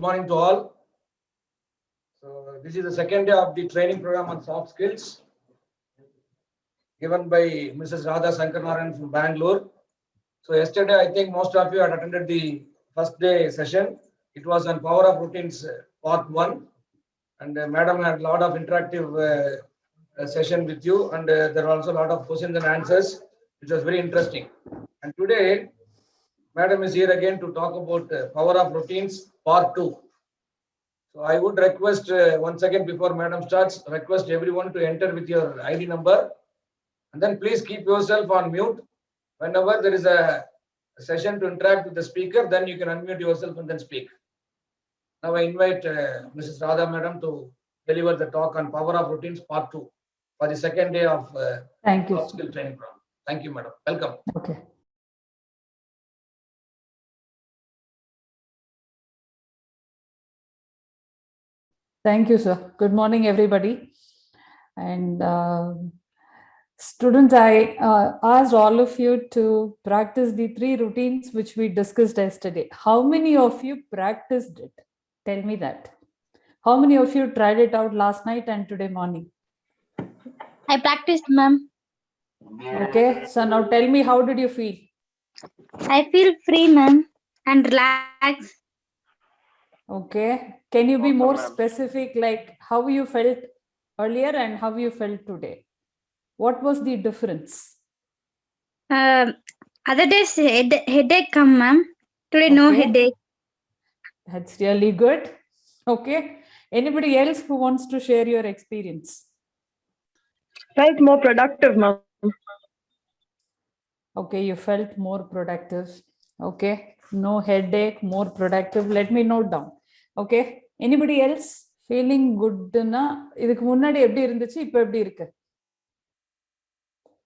morning to all. So this is the second day of the training program on soft skills given by Mrs. Radha Sankarnarayan from Bangalore. So yesterday, I think most of you had attended the first day session. It was on power of routines part 1, and Madam had a lot of interactive session with you, and there were also a lot of questions and answers, which was very interesting. And today, Madam is here again to talk about power of routines part 2. So I would request once again before Madam starts, request everyone to enter with your ID number, and then please keep yourself on mute. Whenever there is a session to interact with the speaker, then you can unmute yourself and then speak. Now I invite Mrs. Radha Madam to deliver the talk on power of routines part 2 for the second day of Thank you. soft skill training program. Thank you, Madam. Welcome. Okay. Thank you, sir. Good morning, everybody. And students, I asked all of you to practice the 3 routines which we discussed yesterday. How many of you practiced it? Tell me that. How many of you tried it out last night and today morning? I practiced, ma'am. Okay. So now tell me, how did you feel? I feel free, ma'am, and relaxed. Okay. Can you be Awesome, more ma'am. specific, like how you felt earlier and how you felt today? What was the difference? Other days headache come, ma'am. Today no Okay. headache. That's really good. Okay. Anybody else who wants to share your experience? Felt more productive, ma'am. Okay, you felt more productive. Okay. No headache, more productive. Let me note down. Okay. Anybody else feeling good na idukku munnadi eppadi irundhuchu ipo eppadi irukku?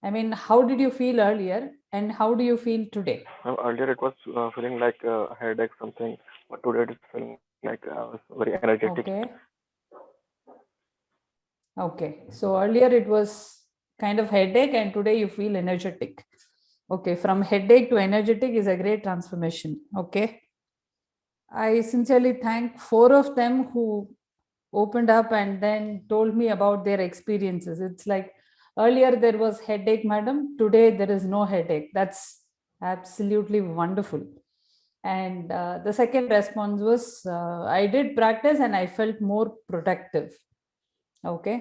I mean, how did you feel earlier and how do you feel today? Earlier it was feeling like a headache something, but today it is feeling like I was very energetic. Okay. Okay. So earlier it was kind of headache and today you feel energetic. Okay. From headache to energetic is a great transformation. Okay. I sincerely thank 4 of them who opened up and then told me about their experiences. It's like earlier there was headache, madam. Today there is no headache. That's absolutely wonderful. And the second response was I did practice and I felt more productive. Okay.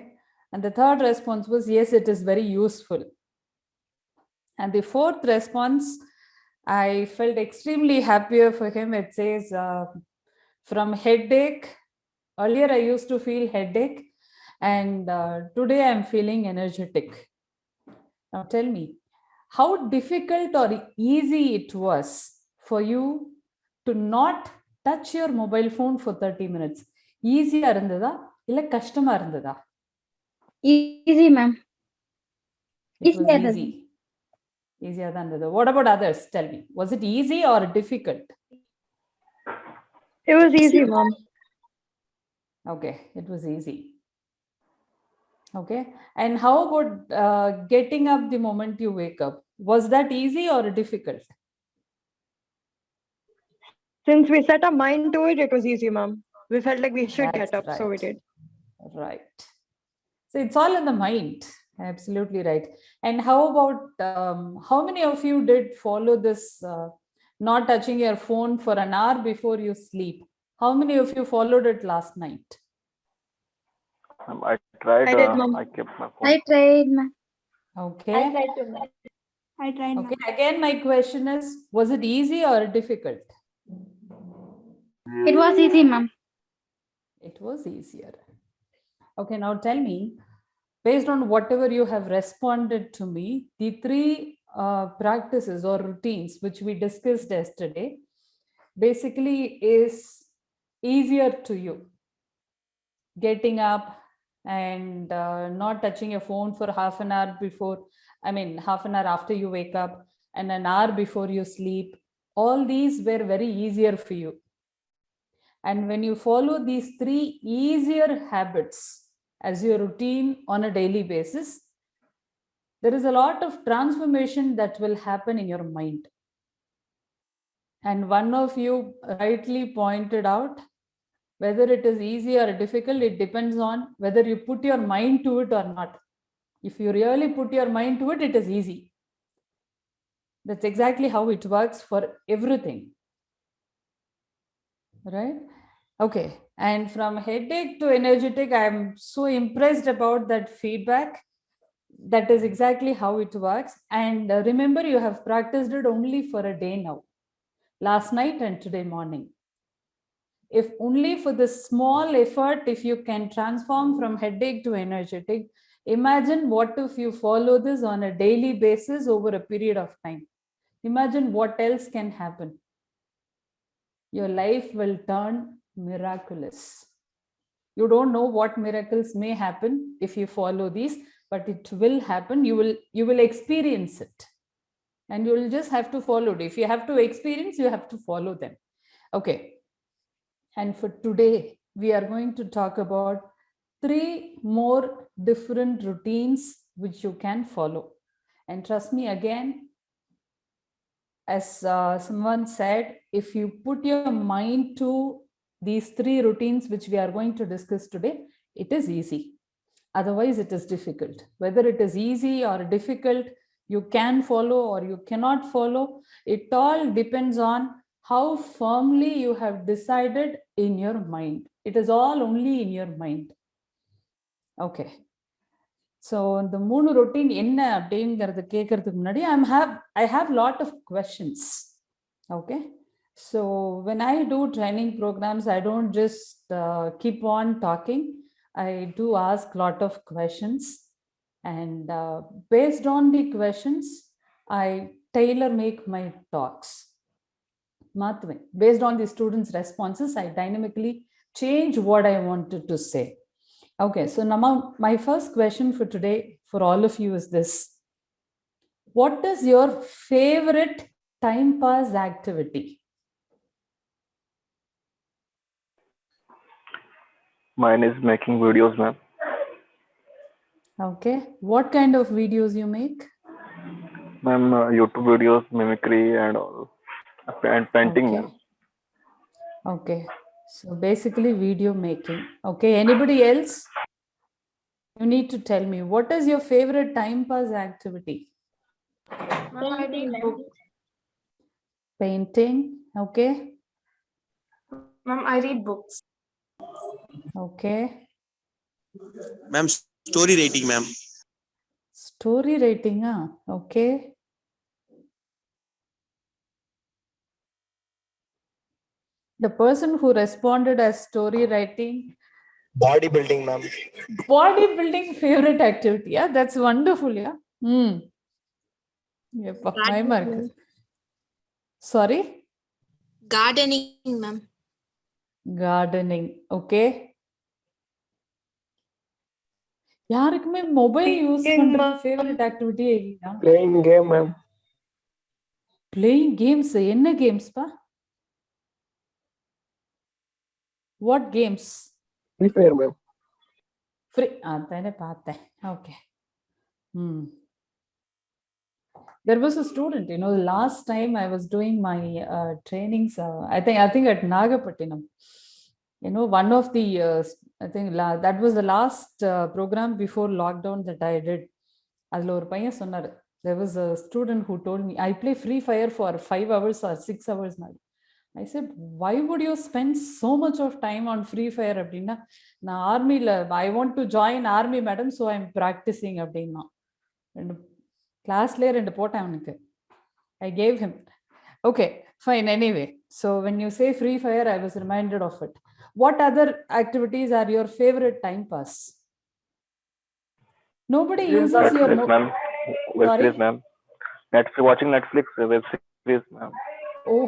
And the third response was yes, it is very useful. And the fourth response, I felt extremely happier for him. It says from headache, earlier I used to feel headache and today I'm feeling energetic. Now tell me, how difficult or easy it was for you to not touch your mobile phone for 30 minutes? Easy irundada illa kashthama irundada? Easy, ma'am. It was easy. Easier than the. What about others? Tell me, was it easy or difficult? It was easy, ma'am. Okay, it was easy. Okay, and how about getting up the moment you wake up? Was that easy or difficult? Since we set our mind to it, it was easy, ma'am. We felt like we should That's get up, so we right. did. Right. So it's all in the mind. Absolutely right. And how about how many of you did follow this not touching your phone for an hour before you sleep? How many of you followed it last night? I tried. I did, ma'am. I kept my phone. I tried, ma'am. Okay. I tried, Okay. Again, my question is, was it easy or difficult? It was easy, ma'am. It was easier. Okay. Now tell me, based on whatever you have responded to me, the 3 practices or routines which we discussed yesterday basically is easier to you. Getting up and not touching your phone for half an hour before, half an hour after you wake up and an hour before you sleep. All these were very easier for you. And when you follow these 3 easier habits as your routine on a daily basis, there is a lot of transformation that will happen in your mind. And one of you rightly pointed out Whether it is easy or difficult, it depends on whether you put your mind to it or not. If you really put your mind to it, it is easy. That's exactly how it works for everything. Right? Okay. And from headache to energetic, I'm so impressed about that feedback. That is exactly how it works. And remember, you have practiced it only for a day now, last night and today morning. If only for the small effort, if you can transform from headache to energetic, imagine what if you follow this on a daily basis over a period of time. Imagine what else can happen. Your life will turn miraculous. You don't know what miracles may happen if you follow these, but it will happen. You will experience it, and you will just have to follow it. If you have to experience, you have to follow them. Okay. And for today, we are going to talk about 3 more different routines which you can follow. And trust me, again, as someone said, if you put your mind to these 3 routines which we are going to discuss today, it is easy. Otherwise, it is difficult. Whether it is easy or difficult, you can follow or you cannot follow. It all depends on how firmly you have decided in your mind. It is all only in your mind. Okay. So the 3 routine என்ன அப்படிங்கிறது கேட்கறதுக்கு முன்னாடி I have lot of questions. Okay. So when I do training programs, I don't just keep on talking. I do ask lot of questions, and based on the questions, I tailor make my talks. Based on the students' responses, I dynamically change what I wanted to say. Okay, so now my first question for today for all of you is this. What is your favorite time pass activity? Mine is making videos, ma'am. Okay, what kind of videos you make? Ma'am, YouTube videos, mimicry and all, and painting, Okay. ma'am. Okay, so basically video making. Okay, anybody else? You need to tell me, what is your favorite time pass activity? Painting books. Painting. Okay. Ma'am, I read books. Okay. Ma'am, story writing, ma'am. Story writing. Okay. The person who responded as story writing. Bodybuilding, ma'am. Bodybuilding favorite activity. Yeah, that's wonderful. Yeah. Yep, my mark. Sorry. Gardening, ma'am. Gardening. Okay. யாருக்குமே mobile use பண்றது favourite ஆக்டிவிட்டியே இல்லையா? Playing game, ma'am. Playing games. என்ன games பா? What games? Free Fire, ma'am. Free. அதானே பார்த்தேன். Okay. There was a student, last time I was doing my trainings, I think at Nagapattinam, one of the, I think that was the last program before lockdown that I did. There was a student who told me, I play Free Fire for 5 hours or 6 hours now. I said, why would you spend so much of time on Free Fire? Abdina, na army, I want to join army, madam, so I'm practicing. Abdina. And class layer and I gave him. Okay, fine. Anyway, so when you say Free Fire, I was reminded of it. What other activities are your favorite time pass? Nobody uses your Netflix, ma'am. Web series, ma'am. Watching Netflix web series, ma'am. Oh,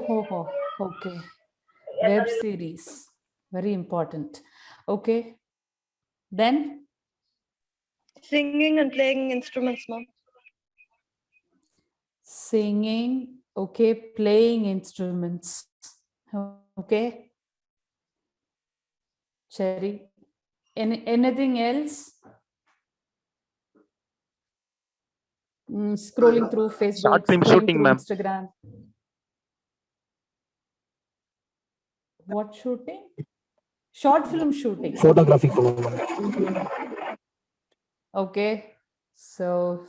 okay. Web series, very important. Okay, then Singing and playing instruments, ma'am. Singing. Okay, playing instruments. Okay. Cherry. Anything else? Scrolling through Facebook, Short film scrolling shooting, through ma'am. Instagram. What shooting? Short film shooting. Photography. Okay. So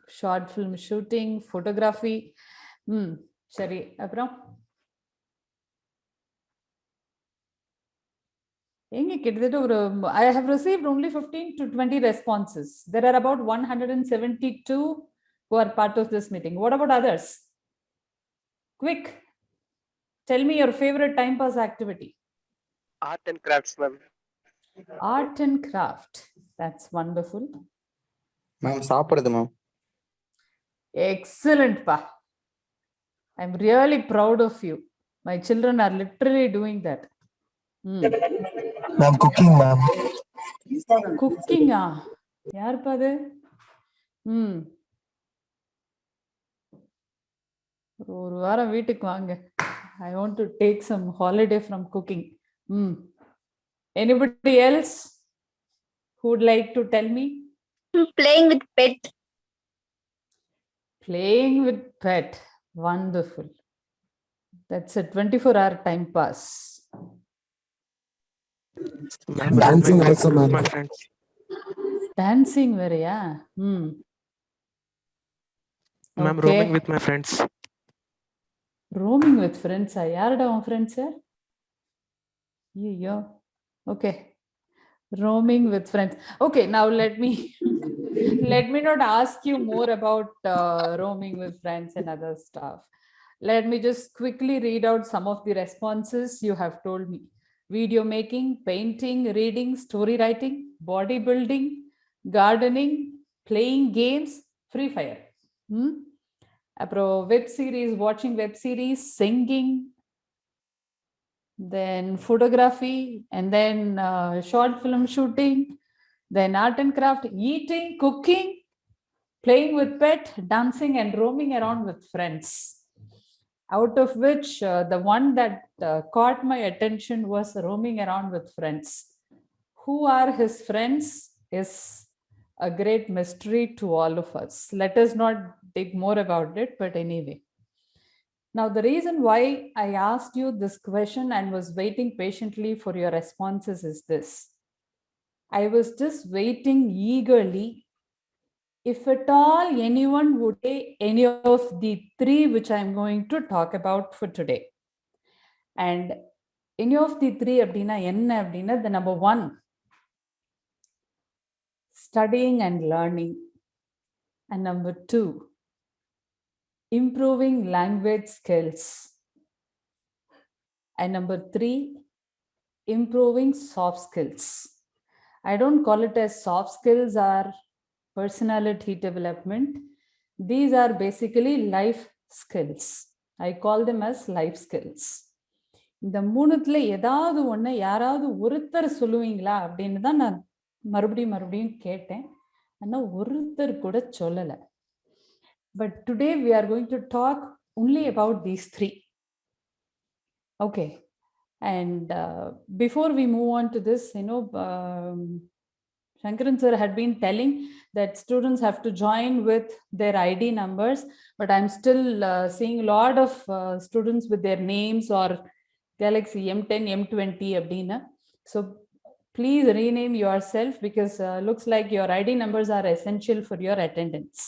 short film shooting, photography. Sari. I have received only 15 to 20 responses. There are about 172 who are part of this meeting. What about others? Quick. Tell me your favorite time pass activity. Art and crafts, ma'am. Art and craft. That's wonderful. Ma'am, சாப்பிடுறது ma'am. Excellent, Pa. I'm really proud of you. My children are literally doing that. Ma'am, cooking, ma'am. Cooking, yaar pa adu? ஒரு வாரம் வீட்டுக்கு வாங்க. I want to take some holiday from cooking. Anybody else who would like to tell me? Playing with pet. Playing with pet. Wonderful. That's a 24-hour time pass. Dancing also, with ma'am. my friends. Dancing very, Ma'am, roaming with my friends. Roaming with friends. Yarada on friends, sir? Okay. Roaming with friends. Okay, now let me not ask you more about roaming with friends and other stuff. Let me just quickly read out some of the responses you have told me. Video making, painting, reading, story writing, bodybuilding, gardening, playing games, Free Fire. Web series, watching web series, singing, then photography, and then short film shooting, then art and craft, eating, cooking, playing with pet, dancing, and roaming around with friends. Out of which the one that caught my attention was roaming around with friends. Who are his friends is a great mystery to all of us. Let us not dig more about it, but anyway. Now, the reason why I asked you this question and was waiting patiently for your responses is this. I was just waiting eagerly if at all anyone would say any of the three which I'm going to talk about for today. And any of the three, the number one, studying and learning. And number two, improving language skills. And number three, improving soft skills. I don't call it as soft skills or personality development. These are basically life skills. I call them as life skills. இந்த மூணுத்துல ஏதாவது ஒண்ணு யாராவது ஒருத்தர் சொல்லுவீங்களா அப்படின்னு தான் நான் மறுபடியும் கேட்டேன். ஆனா ஒருத்தர் கூட சொல்லல. But today we are going to talk only about these three. Okay. And before we move on to this, Shankaran sir had been telling that students have to join with their ID numbers, but I'm still seeing a lot of students with their names or Galaxy M10, M20 abdina. So please rename yourself because looks like your ID numbers are essential for your attendance.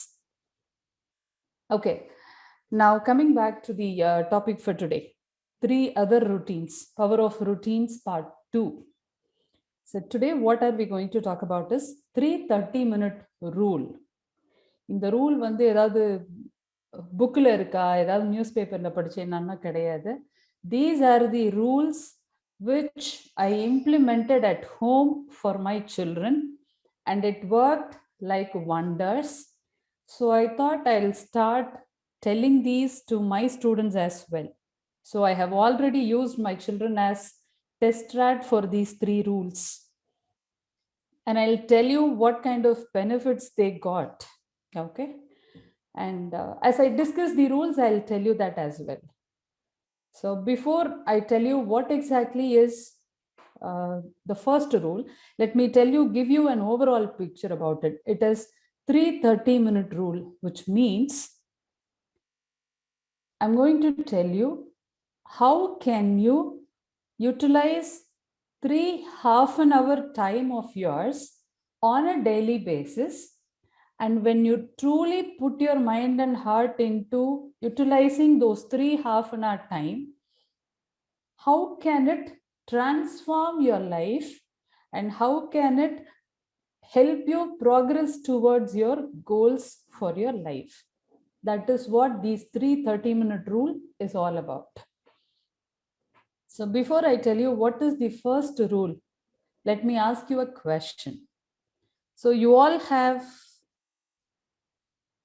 Okay, now coming back to the topic for today. 3 other routines, power of routines part 2. So today what are we going to talk about is 330-minute rule. இந்த rule வந்து ஏதாவது புக்ல இருக்கா, ஏதாவது news பேப்பர்ல படிச்சேன்னா கிடையாது. These are the rules which I implemented at home for my children and it worked like wonders. So I thought I'll start telling these to my students as well. So I have already used my children as test rad for these 3 rules. And I'll tell you what kind of benefits they got. Okay. And as I discuss the rules, I'll tell you that as well. So before I tell you what exactly is the first rule, let me give you an overall picture about it. It is 330-minute rule, which means I'm going to tell you how can you utilize 3 half-an-hour time of yours on a daily basis. And when you truly put your mind and heart into utilizing those 3 half-an-hour time, how can it transform your life and how can it help you progress towards your goals for your life? That is what these 3 30-minute rule is all about. So before I tell you what is the first rule, let me ask you a question. So you all have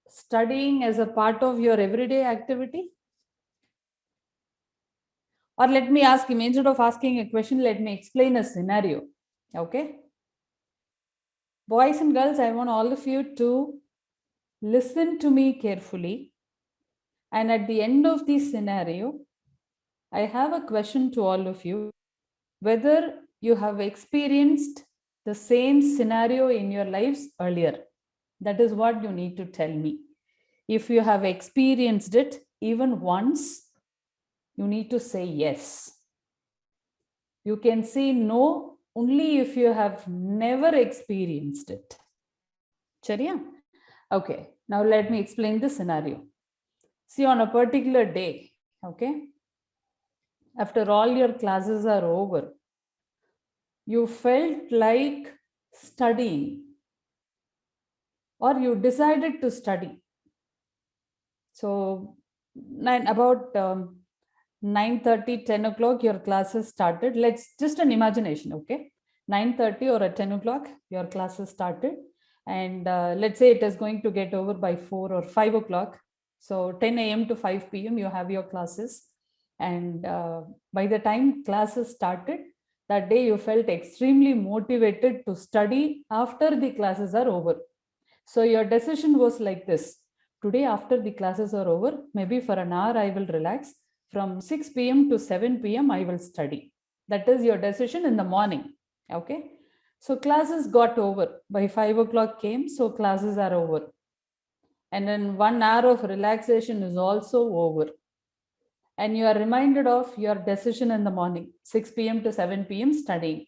studying as a part of your everyday activity? Or let me ask him, instead of asking a question, let me explain a scenario. Okay. Boys and girls, I want all of you to listen to me carefully. And at the end of the scenario, I have a question to all of you, whether you have experienced the same scenario in your lives earlier. That is what you need to tell me. If you have experienced it even once, you need to say yes. You can say no only if you have never experienced it. Chariya? Okay, now let me explain the scenario. See, on a particular day, okay, after all your classes are over, you felt like studying or you decided to study. So about 9:30, 10 o'clock, your classes started. Let's just an imagination, okay? 9:30 or at 10 o'clock, your classes started. And let's say it is going to get over by 4 or 5 o'clock. So 10 a.m. to 5 p.m. you have your classes. And by the time classes started, that day you felt extremely motivated to study after the classes are over. So your decision was like this. Today, after the classes are over, maybe for an hour I will relax. From 6 p.m. to 7 p.m. I will study. That is your decision in the morning. Okay. So classes got over. By 5 o'clock came, so classes are over. And then 1 hour of relaxation is also over. And you are reminded of your decision in the morning, 6 p.m. to 7 p.m. studying.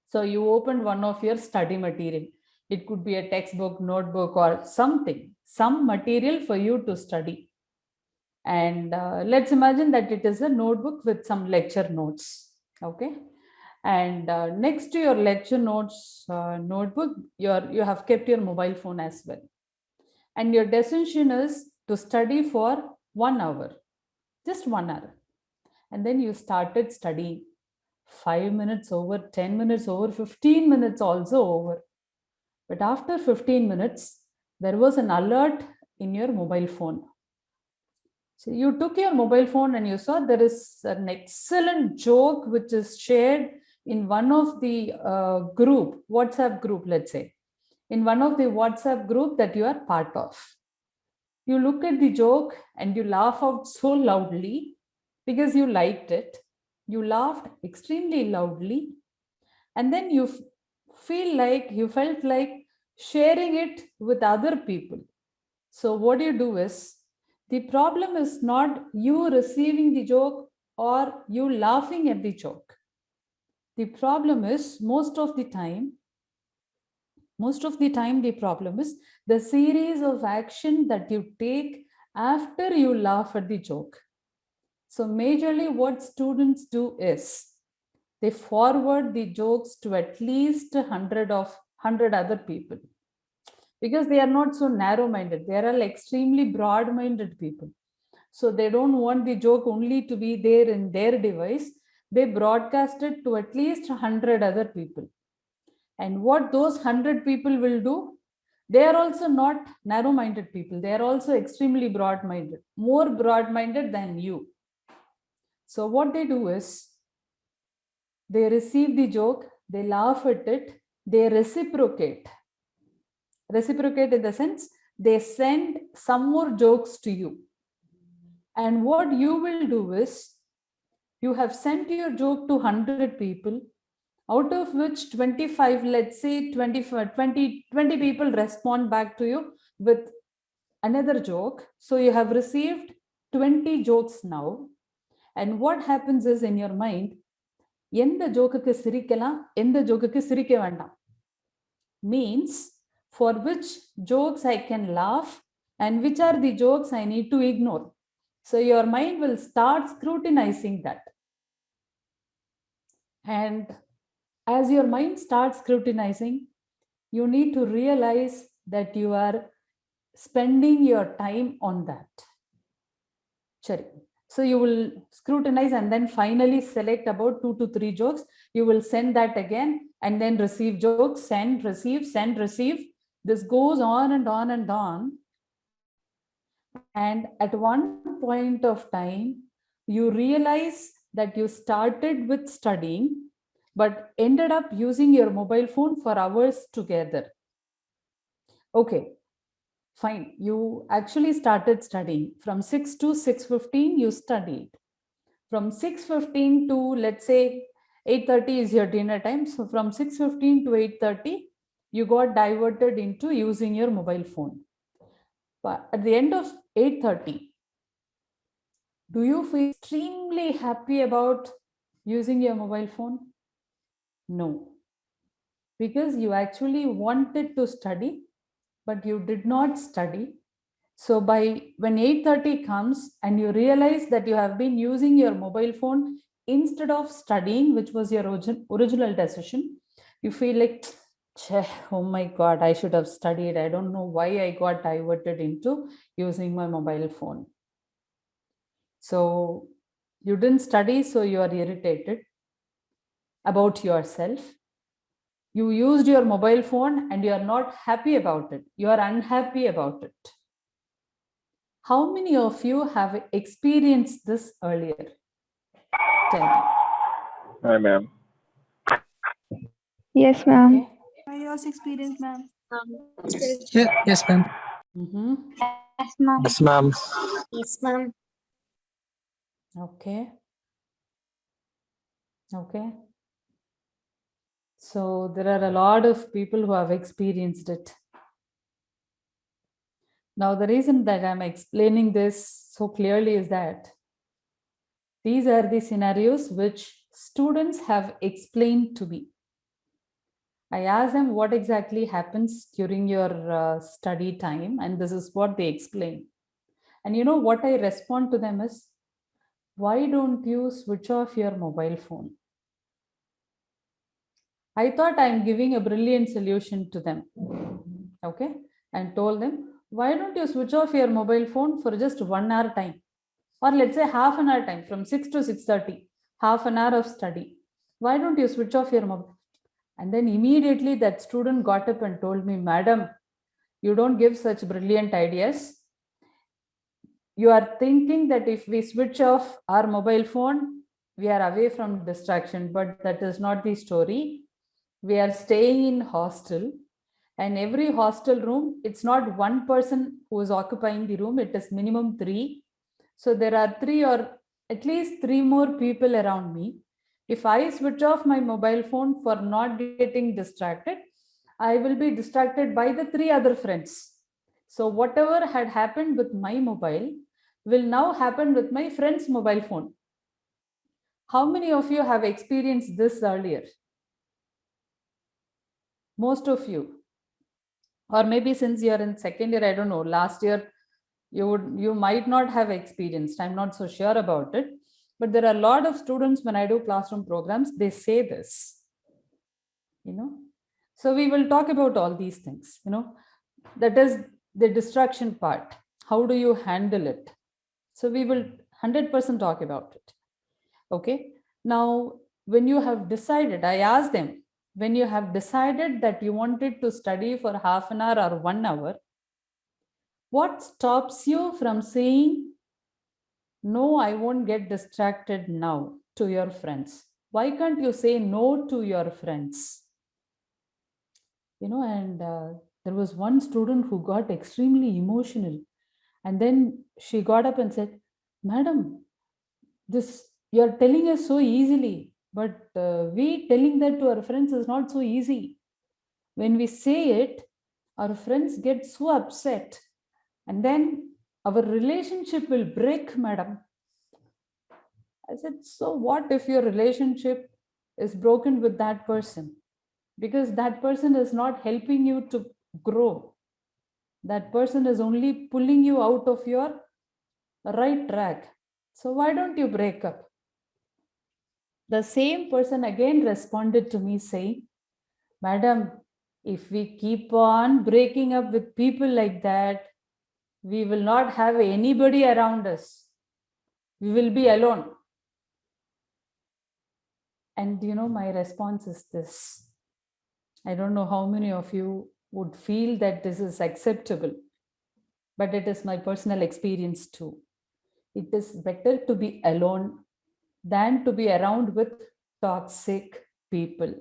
So you opened one of your study material. It could be a textbook, notebook, or something, some material for you to study. And let's imagine that it is a notebook with some lecture notes. Okay. And next to your lecture notes notebook, you have kept your mobile phone as well. And your decision is to study for 1 hour, just 1 hour. And then you started studying. 5 minutes over, 10 minutes over, 15 minutes also over. But after 15 minutes, there was an alert in your mobile phone. So you took your mobile phone and you saw there is an excellent joke which is shared in one of the WhatsApp group, let's say, in one of the WhatsApp group that you are part of. You look at the joke and you laugh out so loudly because you liked it. You laughed extremely loudly. And then you felt like sharing it with other people. So what you do is, the problem is not you receiving the joke or you laughing at the joke. The problem is most of the time the problem is the series of action that you take after you laugh at the joke. So majorly what students do is they forward the jokes to at least 100 other people, because they are not so narrow-minded. They are all extremely broad-minded people. So they don't want the joke only to be there in their device. They broadcast it to at least 100 other people. And what those 100 people will do, they are also not narrow-minded people. They are also extremely broad-minded, more broad-minded than you. So what they do is, they receive the joke, they laugh at it, they reciprocate. Reciprocate in the sense, they send some more jokes to you. And what you will do is, you have sent your joke to 100 people, out of which 25, let's say 20 people respond back to you with another joke. So you have received 20 jokes now. And what happens is, in your mind, எந்த ஜோக்குக்கு சிரிக்கலாம், எந்த ஜோக்குக்கு சிரிக்க வேண்டாம். Means for which jokes I can laugh and which are the jokes I need to ignore. So your mind will start scrutinizing that. And as your mind starts scrutinizing, you need to realize that you are spending your time on that. Sure. So you will scrutinize and then finally select about 2 to 3 jokes. You will send that again and then receive jokes, send, receive. This goes on and on and on. And at one point of time, you realize that you started with studying, but ended up using your mobile phone for hours together. Okay. Fine, you actually started studying. From 6 to 6:15, you studied. From 6:15 to, let's say, 8:30 is your dinner time. So from 6:15 to 8:30, you got diverted into using your mobile phone. But at the end of 8:30, do you feel extremely happy about using your mobile phone? No. Because you actually wanted to study, but you did not study. So when 8:30 comes and you realize that you have been using your mobile phone instead of studying, which was your original decision, you feel like, oh my God, I should have studied. I don't know why I got diverted into using my mobile phone. So you didn't study, so you are irritated about yourself. You used your mobile phone and you are not happy about it. You are unhappy about it. How many of you have experienced this earlier? Tell me. Hi, ma'am. Yes, ma'am. Okay. I also experienced, ma'am. Yes, ma'am. Mhm. Yes, ma'am. Yes, ma'am. Yes, ma'am. Okay. Okay. So there are a lot of people who have experienced it. Now, the reason that I'm explaining this so clearly is that these are the scenarios which students have explained to me. I asked them what exactly happens during your study time, and this is what they explain. And you know what I respond to them is, why don't you switch off your mobile phone? I thought I'm giving a brilliant solution to them. Okay. And told them, why don't you switch off your mobile phone for just 1 hour time? Or let's say half an hour time, from 6 to 6:30, half an hour of study. Why don't you switch off your mobile? And then immediately that student got up and told me, Madam, you don't give such brilliant ideas. You are thinking that if we switch off our mobile phone, we are away from distraction, but that is not the story. We are staying in hostel, and every hostel room, it's not one person who is occupying the room, it is minimum 3. So there are 3 or at least 3 more people around me. If I switch off my mobile phone for not getting distracted, I will be distracted by the 3 other friends. So whatever had happened with my mobile will now happen with my friend's mobile phone. How many of you have experienced this earlier? Most of you. Or maybe since you're in second year, I don't know, last year, you might not have experienced. I'm not so sure about it. But there are a lot of students, when I do classroom programs, they say this, you know. So we will talk about all these things, you know. That is the distraction part. How do you handle it? So we will 100% talk about it. Okay. Now, when you have decided, I asked them, when you have decided that you wanted to study for half an hour or 1 hour, what stops you from saying, no, I won't get distracted now, to your friends? Why can't you say no to your friends? You know, and there was one student who got extremely emotional. And then she got up and said, Madam, this you're telling us so easily, but we telling that to our friends is not so easy. When we say it, our friends get so upset, and then our relationship will break, madam. I said, so what if your relationship is broken with that person, because that person is not helping you to grow. That person is only pulling you out of your right track. So why don't you break up? The same person again responded to me saying, Madam, if we keep on breaking up with people like that, we will not have anybody around us. We will be alone. And you know, my response is this. I don't know how many of you would feel that this is acceptable, but it is my personal experience too. It is better to be alone than to be around with toxic people.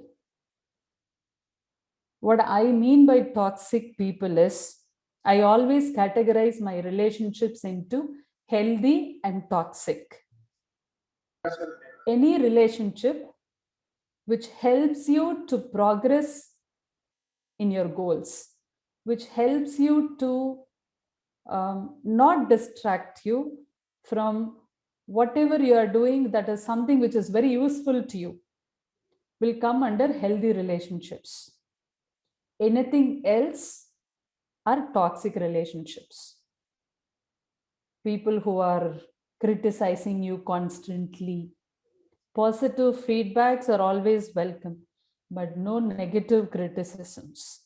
What I mean by toxic people is, I always categorize my relationships into healthy and toxic. Any relationship which helps you to progress in your goals, which helps you to not distract you from whatever you are doing, that is something which is very useful to you, will come under healthy relationships. Anything else are toxic relationships. People who are criticizing you constantly. Positive feedbacks are always welcome, but no negative criticisms.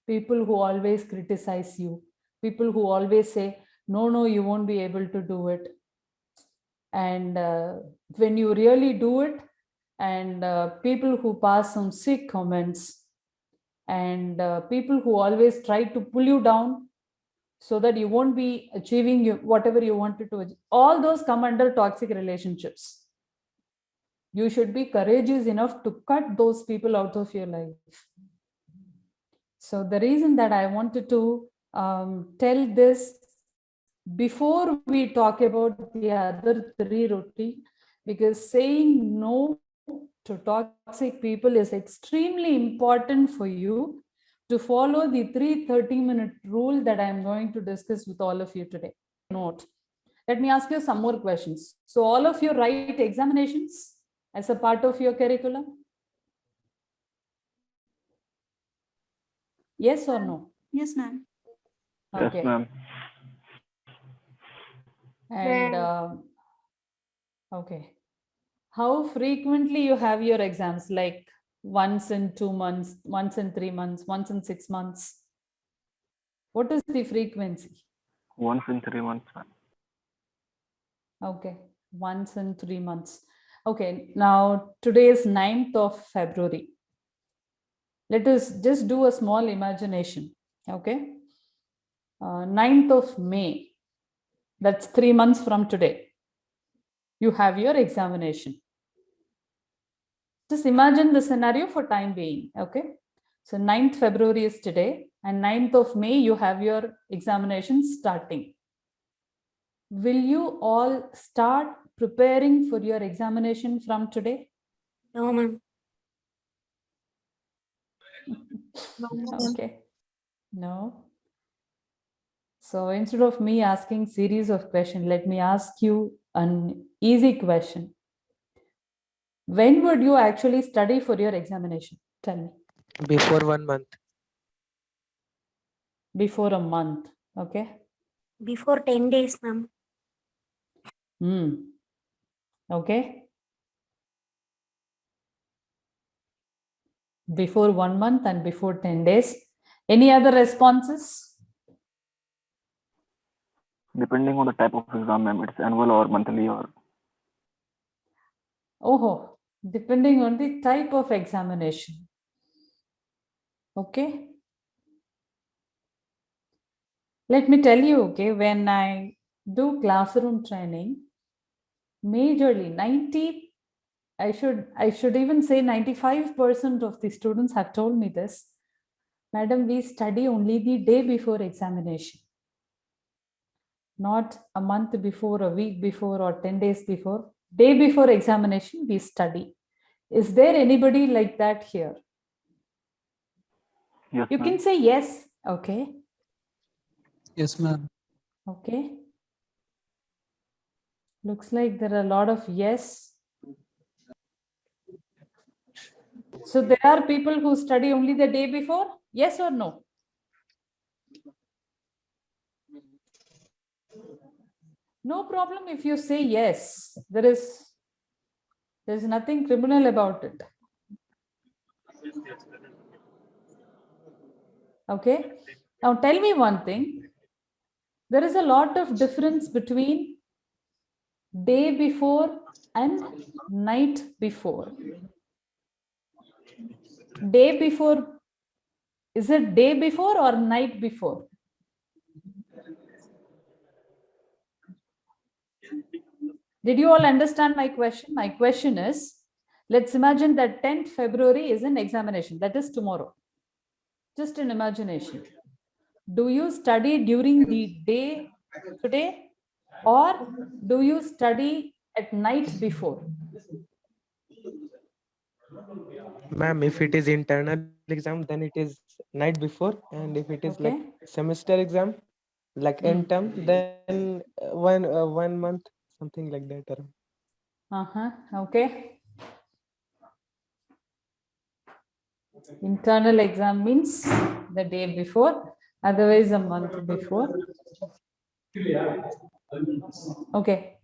People who always criticize you, people who always say, no, you won't be able to do it. And when you really do it, and people who pass some sick comments, and people who always try to pull you down so that you won't be achieving whatever you wanted to achieve, all those come under toxic relationships. You should be courageous enough to cut those people out of your life. So the reason that I wanted to tell this before we talk about the other three routine, because saying no to toxic people is extremely important for you to follow the 30-minute rule that I am going to discuss with all of you today. Note. Let me ask you some more questions. So all of you write examinations as a part of your curriculum? Yes or no? Yes, ma'am. Yes, Okay. ma'am. And okay. How frequently you have your exams? Like once in 2 months, once in 3 months, once in 6 months? What is the frequency? Once in 3 months, ma'am. Okay, once in 3 months. Okay, now today is 9th of February. Let us just do a small imagination. Okay, 9th of May. That's 3 months from today. You have your examination. Just imagine the scenario for time being. Okay, so 9th February is today, and 9th of May you have your examination starting. Will you all start preparing for your examination from today? No, ma'am. Okay, no. So instead of me asking series of questions, let me ask you an easy question. When would you actually study for your examination? Tell me. Before 1 month. Before a month. Okay. Before 10 days, ma'am. Okay. Before 1 month and before 10 days. Any other responses? Depending on the type of exam, ma'am, it's annual or monthly or. Oh, depending on the type of examination. Okay. Let me tell you, okay, when I do classroom training, majorly 90, I should even say 95% of the students have told me this. Madam, we study only the day before examination. Not a month before, a week before, or 10 days before. Day before examination, we study. Is there anybody like that here? Yes, You ma'am. can say yes. Okay. Yes, ma'am. Okay. Looks like there are a lot of yes. So there are people who study only the day before, yes or no? No problem if you say yes. There's nothing criminal about it. Okay. Now tell me one thing. There is a lot of difference between day before and night before. Day before, is it day before or night before? Did you all understand my question? My question is, let's imagine that 10th February is an examination. That is tomorrow. Just an imagination. Do you study during the day today, or do you study at night before? Ma'am, if it is internal exam, then it is night before, and if it is like Okay. semester exam, like end term, then 1 month, something like that. Around. Okay. Internal exam means the day before, otherwise a month before. Okay.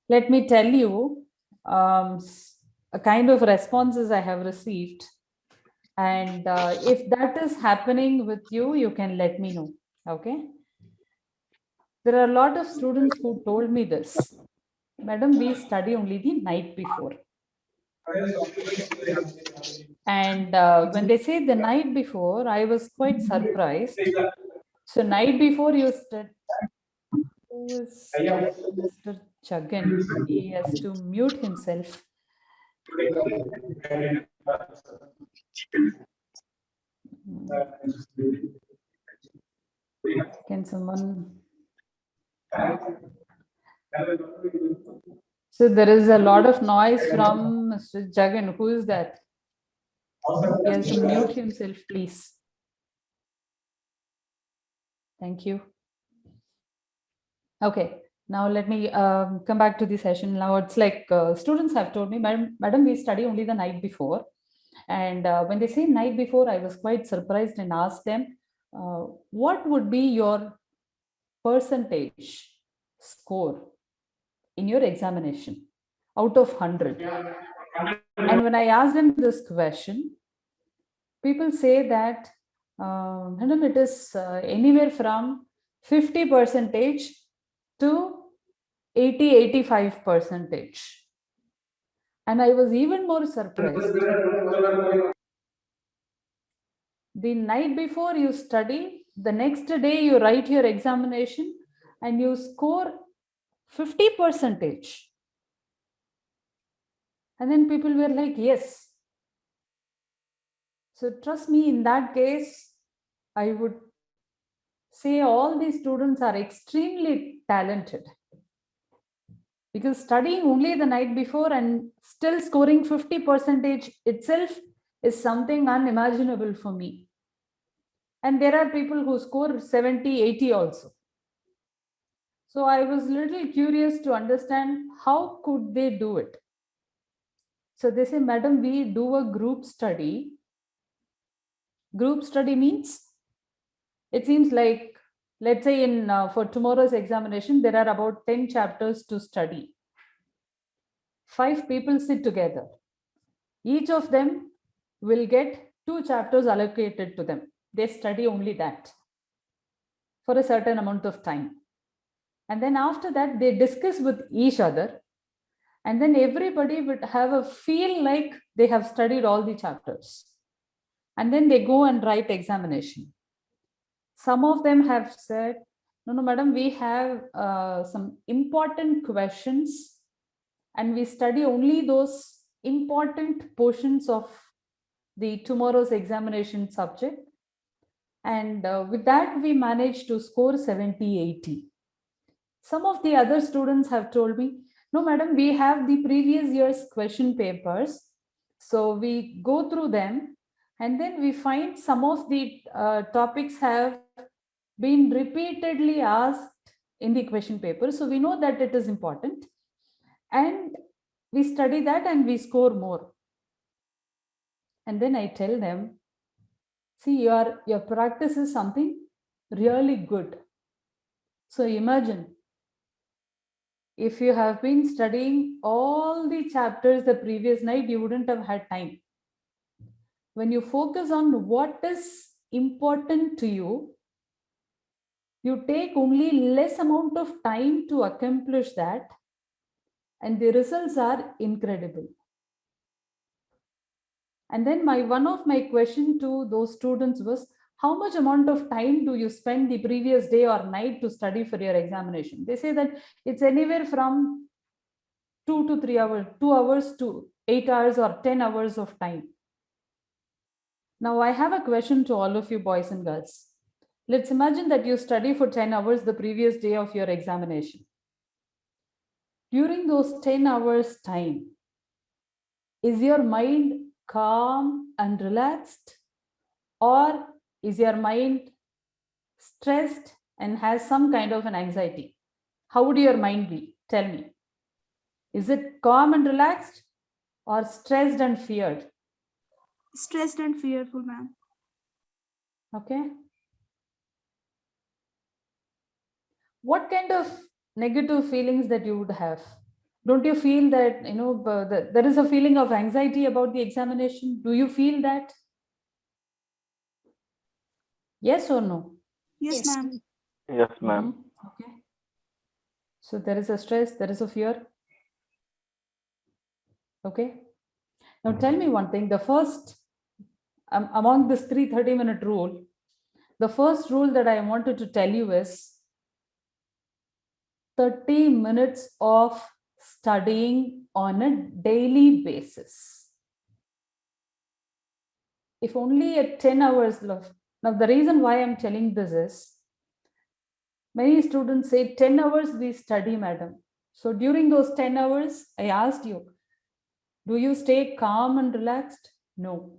Let me tell you a kind of responses I have received. And if that is happening with you, you can let me know. Okay. There are a lot of students who told me this. Madam, we study only the night before. And when they say the night before, I was quite surprised. So night before you study, who is Mr. Chagan? He has to mute himself. Can someone? So there is a lot of noise from Mr. Jagan. Who is that? He has to mute himself, please. Thank you. Okay, now let me come back to the session. Now it's like students have told me, madam, we study only the night before. And when they say night before, I was quite surprised and asked them, what would be your percentage score in your examination out of 100? And when I asked them this question, people say that, madam, it is anywhere from 50% to 80-85%. And I was even more surprised. The night before you study, the next day you write your examination and you score 50%. And then people were like, yes. So trust me, in that case, I would say all these students are extremely talented. Because studying only the night before and still scoring 50% itself is something unimaginable for me. And there are people who score 70, 80 also. So I was a little curious to understand how could they do it. So they say, madam, we do a group study. Group study means, it seems like, let's say for tomorrow's examination, there are about 10 chapters to study. 5 people sit together. Each of them will get 2 chapters allocated to them. They study only that for a certain amount of time. And then after that, they discuss with each other. And then everybody would have a feel like they have studied all the chapters. And then they go and write examination. Some of them have said, no, madam, we have some important questions and we study only those important portions of the tomorrow's examination subject. And with that, we managed to score 70, 80. Some of the other students have told me, no, madam, we have the previous year's question papers. So we go through them and then we find some of the topics have been repeatedly asked in the question paper. So we know that it is important. And we study that and we score more. And then I tell them, see, your practice is something really good. So imagine if you have been studying all the chapters the previous night, you wouldn't have had time. When you focus on what is important to you, you take only less amount of time to accomplish that, and the results are incredible. And then one of my question to those students was, how much amount of time do you spend the previous day or night to study for your examination? They say that it's anywhere from 2 to 3 hours, 2 hours to 8 hours or 10 hours of time. Now I have a question to all of you boys and girls. Let's imagine that you study for 10 hours the previous day of your examination. During those 10 hours time, is your mind calm and relaxed, or is your mind stressed and has some kind of an anxiety? How would your mind be? Tell me. Is it calm and relaxed or stressed and feared? Stressed and fearful, ma'am. Okay. What kind of negative feelings that you would have? Don't you feel that, there is a feeling of anxiety about the examination? Do you feel that? Yes or no? Yes, ma'am. Yes, ma'am. Okay. So there is a stress, there is a fear. Okay. Now tell me one thing. The first, among this 30-minute rule, the first rule that I wanted to tell you is 30 minutes of studying on a daily basis. If only at 10 hours left. Now, the reason why I'm telling this is, many students say 10 hours we study, madam. So during those 10 hours, I asked you, do you stay calm and relaxed? No.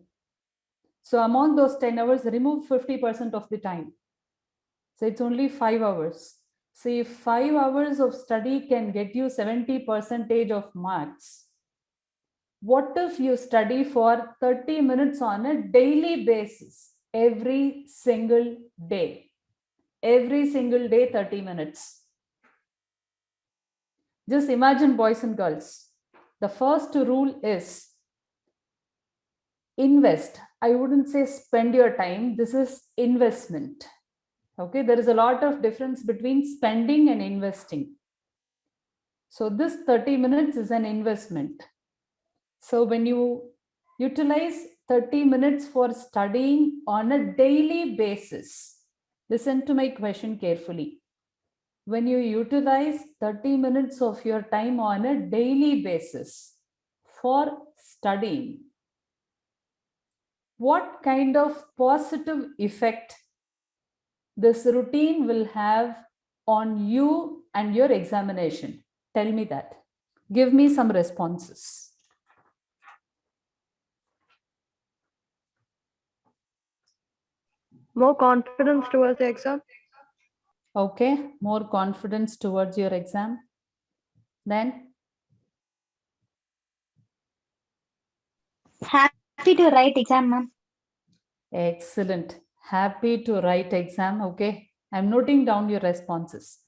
So among those 10 hours, remove 50% of the time. So it's only 5 hours. So if 5 hours of study can get you 70% of marks, what if you study for 30 minutes on a daily basis, every single day? Every single day, 30 minutes. Just imagine, boys and girls. The first rule is invest. I wouldn't say spend your time. This is investment. Okay, there is a lot of difference between spending and investing. So this 30 minutes is an investment. So when you utilize 30 minutes for studying on a daily basis, listen to my question carefully. When you utilize 30 minutes of your time on a daily basis for studying, what kind of positive effect this routine will have on you and your examination? Tell me that. Give me some responses. More confidence towards the exam. Okay, more confidence towards your exam. Then Happy to write exam, ma'am. excellent. Happy to write exam. Okay, I'm noting down your responses.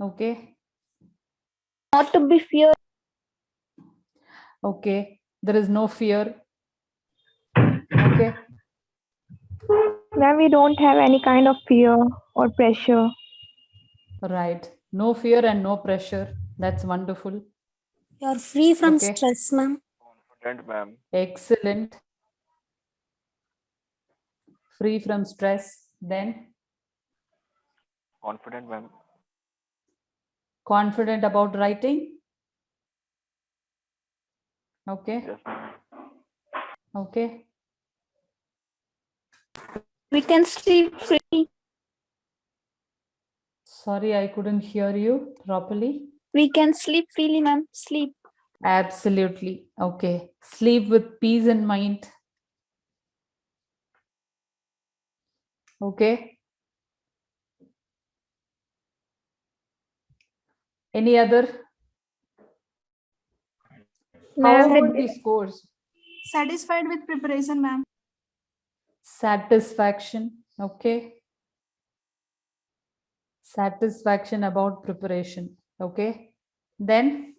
Okay. Not to be feared. Okay, there is no fear. Okay. Then we don't have any kind of fear or pressure. Right. No fear and no pressure. That's wonderful. You're free from Okay. stress, ma'am. Confident, ma'am. Excellent. Free from stress. Then Confident, ma'am. confident about writing. Okay. Yes, ma'am. Okay. We can sleep free. Sorry, I couldn't hear you properly. We can sleep freely, ma'am. Sleep. Absolutely. Okay. Sleep with peace in mind. Okay. Any other? How Ma'am, about the scores? Satisfied with preparation, ma'am. Satisfaction. Okay. Satisfaction about preparation. Okay. Then,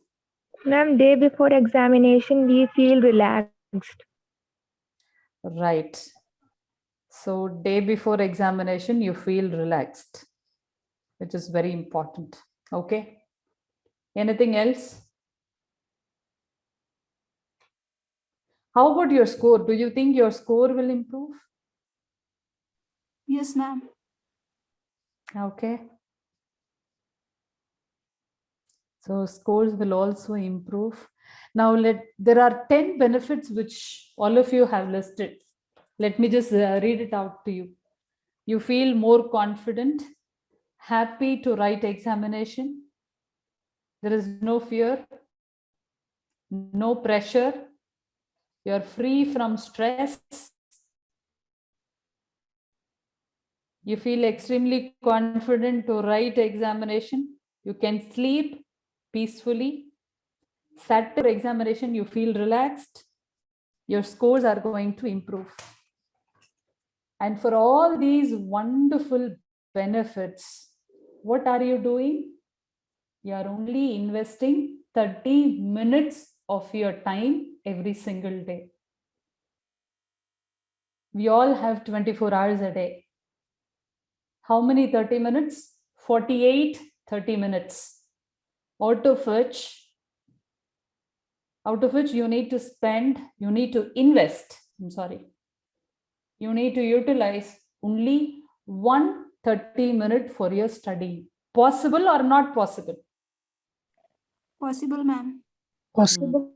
Ma'am, day before examination, we feel relaxed. right. So, day before examination, you feel relaxed, which is very important. Okay. Anything else? How about your score? Do you think your score will improve? Yes, ma'am. Okay. So scores will also improve. Now there are 10 benefits which all of you have listed. Let me just read it out to you. You feel more confident, happy to write examination. There is no fear, no pressure. You're free from stress. You feel extremely confident to write examination. You can sleep peacefully. Saturday examination, you feel relaxed. Your scores are going to improve. And for all these wonderful benefits, what are you doing? You are only investing 30 minutes of your time every single day. We all have 24 hours a day. How many 30 minutes? 48 30 minutes. Out of which you need to spend, you need to invest, you need to utilize only 1 30-minute for your study. Possible or not possible? Possible, ma'am. Possible.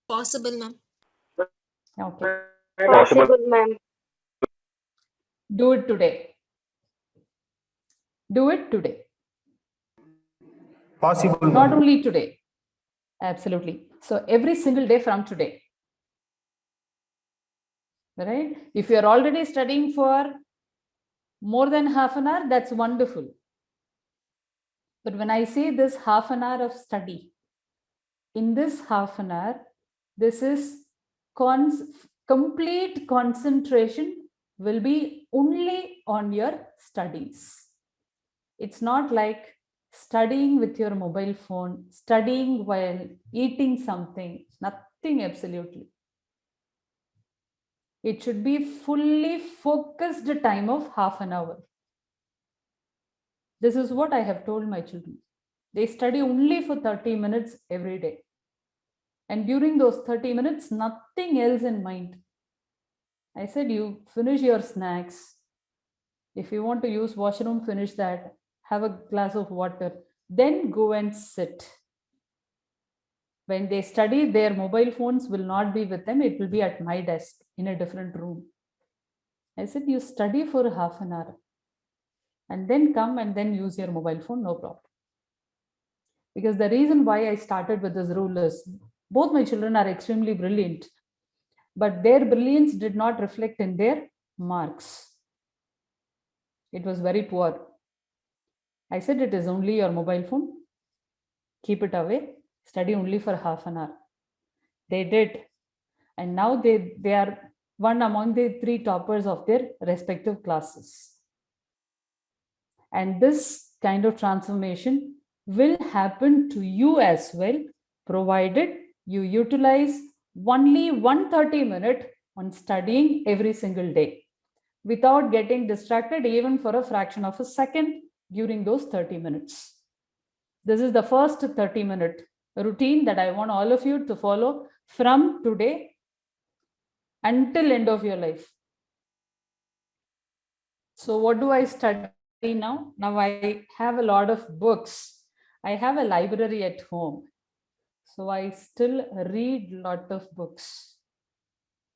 Possible, ma'am. Okay. Possible. ma'am. Do it today. Do it today. Possible. Not only today. Absolutely. So every single day from today. Right? If you're already studying for more than half an hour, that's wonderful. But when I say this half an hour of study, in this half an hour, this is complete concentration will be only on your studies. It's not like studying with your mobile phone, studying while eating something, nothing absolutely. It should be fully focused time of half an hour. This is what I have told my children. They study only for 30 minutes every day. And during those 30 minutes, nothing else in mind. I said, you finish your snacks. If you want to use washroom, finish that. Have a glass of water. Then go and sit. When they study, their mobile phones will not be with them. It will be at my desk in a different room. I said, you study for half an hour and then come and then use your mobile phone, no problem. Because the reason why I started with this rule is both my children are extremely brilliant, but their brilliance did not reflect in their marks. It was very poor. I said, it is only your mobile phone. Keep it away. Study only for half an hour. They did. And now they are one among the 3 toppers of their respective classes. And this kind of transformation will happen to you as well, provided you utilize only 130-minute on studying every single day without getting distracted even for a fraction of a second during those 30 minutes. This is the first 30-minute routine that I want all of you to follow from today until end of your life. So what do I study now? Now I have a lot of books. I have a library at home. So I still read a lot of books.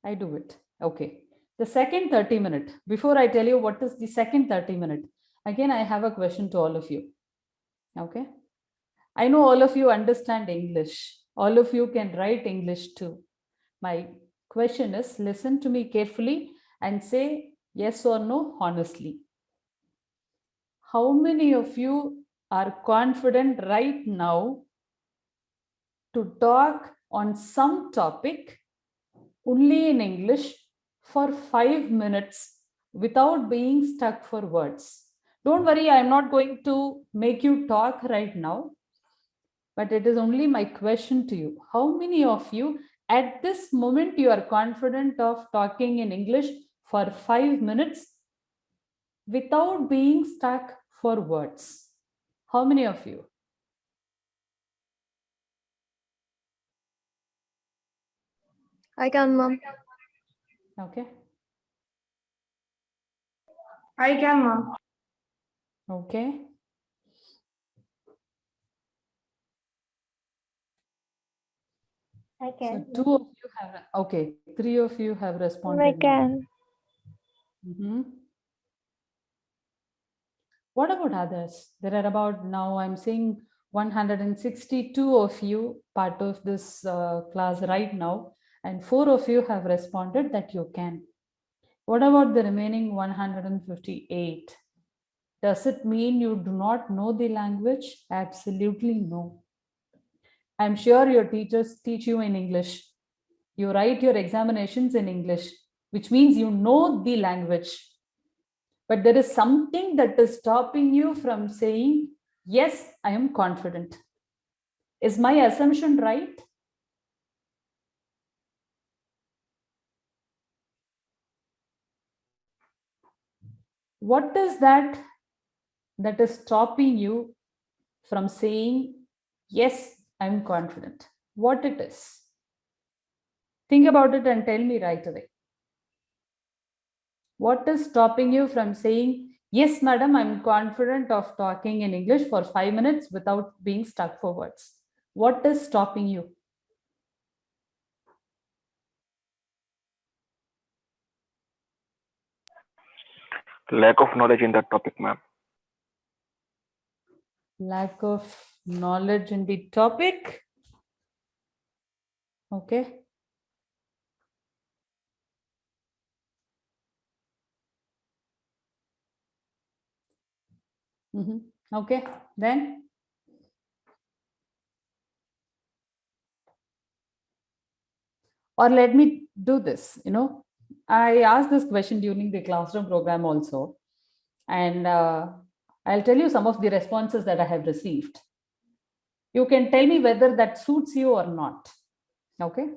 I do it. Okay. The second 30-minute, before I tell you what is the second 30-minute, again, I have a question to all of you. Okay. I know all of you understand English. All of you can write English too. My question is, listen to me carefully and say yes or no honestly. How many of you are confident right now to talk on some topic only in English for 5 minutes without being stuck for words. Don't worry, I'm not going to make you talk right now, but it is only my question to you. How many of you at this moment you are confident of talking in English for 5 minutes without being stuck for words? How many of you? I can, ma'am. Okay. I can, ma'am. Okay. I So can. two of you have, okay, three of you have responded. I now. can. Mhm. What about others? There are about, now I'm seeing 162 of you part of this class right now, and 4 of you have responded that you can. What about the remaining 158? Does it mean you do not know the language? Absolutely no. I'm sure your teachers teach you in English. You write your examinations in English, which means you know the language. But there is something that is stopping you from saying, yes, I am confident. Is my assumption right? What is that that is stopping you from saying, yes, I'm confident? What it is? Think about it and tell me right away. What is stopping you from saying, yes, madam, I'm confident of talking in English for 5 minutes without being stuck for words? What is stopping you? Lack of knowledge in that topic, ma'am. Lack of knowledge in the topic. Okay. Okay, then. Or let me do this, I asked this question during the classroom program also, and I'll tell you some of the responses that I have received. You can tell me whether that suits you or not. Okay.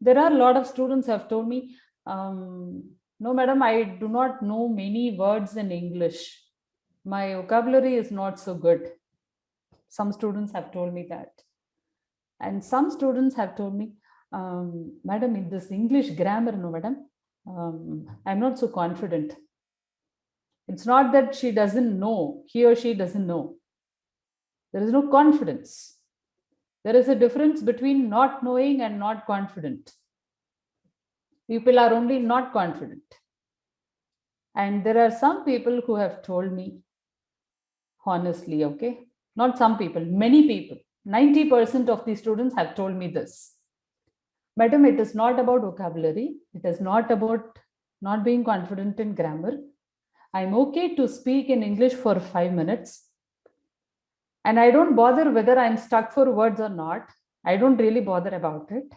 There are a lot of students have told me, no, madam, I do not know many words in English. My vocabulary is not so good. Some students have told me that. And some students have told me, madam, in this English grammar, no, madam, I'm not so confident. It's not that she doesn't know, he or she doesn't know. There is no confidence. There is a difference between not knowing and not confident. People are only not confident. And there are some people who have told me, honestly, okay, not some people, many people, 90% of the students have told me this. Madam, it is not about vocabulary. It is not about not being confident in grammar. I'm okay to speak in English for 5 minutes. And I don't bother whether I'm stuck for words or not. I don't really bother about it.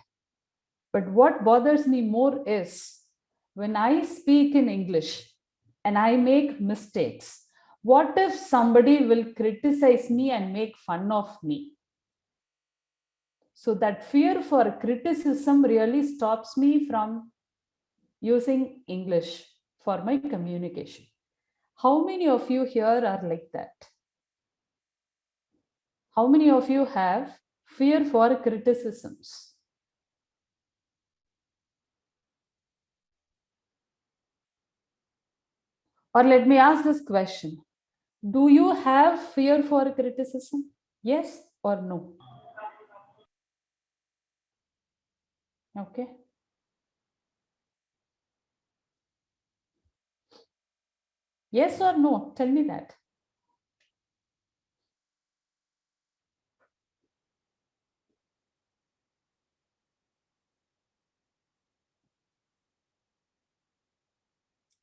But what bothers me more is when I speak in English and I make mistakes, what if somebody will criticize me and make fun of me? So that fear for criticism really stops me from using English for my communication. How many of you here are like that? How many of you have fear for criticisms? Or let me ask this question. Do you have fear for criticism? Yes or no? Okay. Yes or no? Tell me that.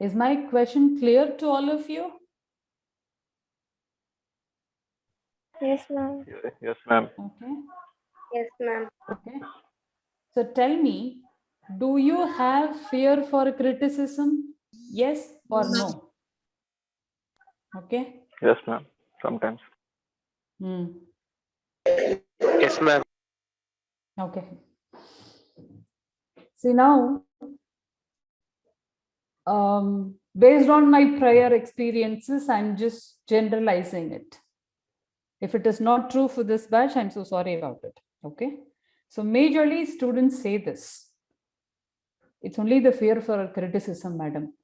Is my question clear to all of you? Yes, ma'am. Yes, ma'am. Okay. Yes, ma'am. Okay. So tell me, Do you have fear for criticism? Yes or No, ma'am. no? Okay. Yes, ma'am. Sometimes. Hmm. Yes, ma'am. Okay. See now, based on my prior experiences, I'm just generalizing it. If it is not true for this batch, I'm so sorry about it. Okay. So majorly students say this. It's only the fear for criticism, madam.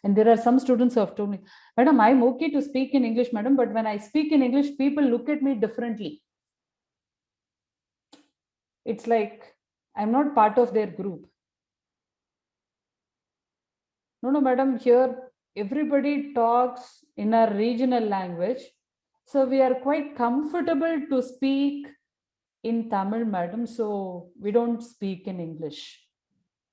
And there are some students who have told me, madam, I'm okay to speak in English, madam, but when I speak in English, people look at me differently. It's like I'm not part of their group. No, madam, here everybody talks in our regional language. So we are quite comfortable to speak in Tamil, madam. So we don't speak in English.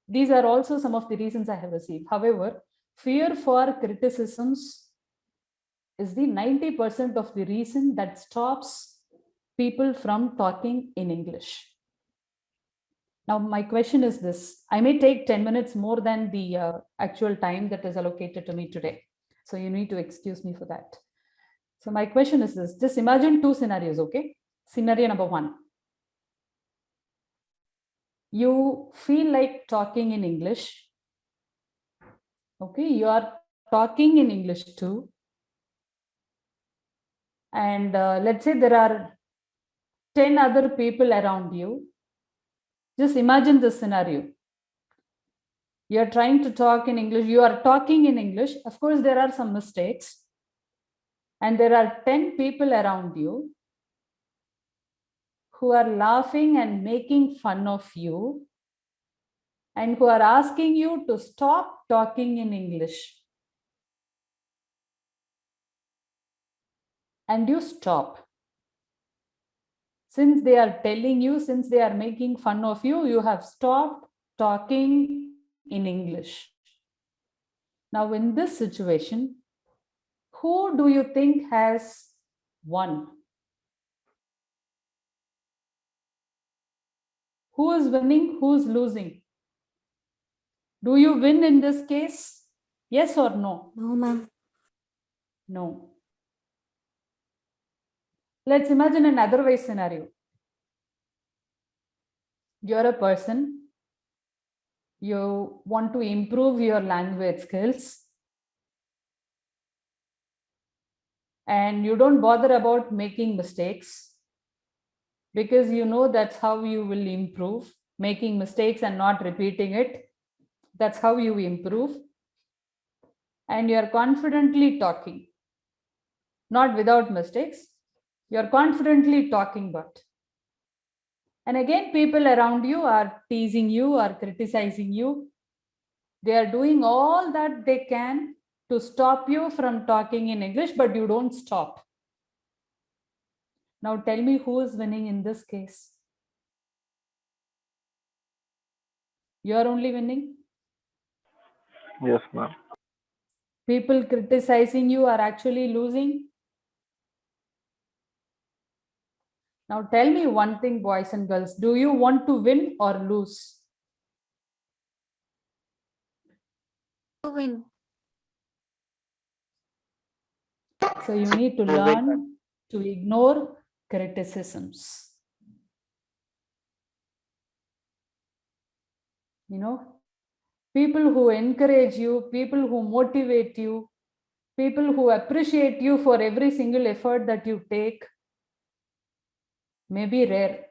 These are also some of the reasons I have received. However, fear for criticisms is the 90% of the reason that stops people from talking in English. Now, my question is this. I may take 10 minutes more than the actual time that is allocated to me today. So you need to excuse me for that. So my question is this. Just imagine two scenarios, okay? Scenario number one. You feel like talking in English. Okay, you are talking in English too. And let's say there are 10 other people around you. Just imagine this scenario. You are trying to talk in English. You are talking in English. Of course, there are some mistakes. And there are 10 people around you who are laughing and making fun of you and who are asking you to stop talking in English. And you stop. Since they are telling you, since they are making fun of you, you have stopped talking in English. Now, in this situation, who do you think has won? Who is winning? Who is losing? Do you win in this case? Yes or no? No, ma'am. No. Let's imagine an otherwise scenario. You're a person, you want to improve your language skills, and you don't bother about making mistakes because you know that's how you will improve. Making mistakes and not repeating it, that's how you improve. And you're confidently talking, not without mistakes. You're confidently talking, but. And again, people around you are teasing you or criticizing you. They are doing all that they can to stop you from talking in English, but you don't stop. Now tell me who is winning in this case? You are only winning? Yes, ma'am. People criticizing you are actually losing? Now tell me one thing, boys and girls. Do you want to win or lose? To win. So you need to learn to ignore criticisms. You know, people who encourage you, people who motivate you, people who appreciate you for every single effort that you take may be rare.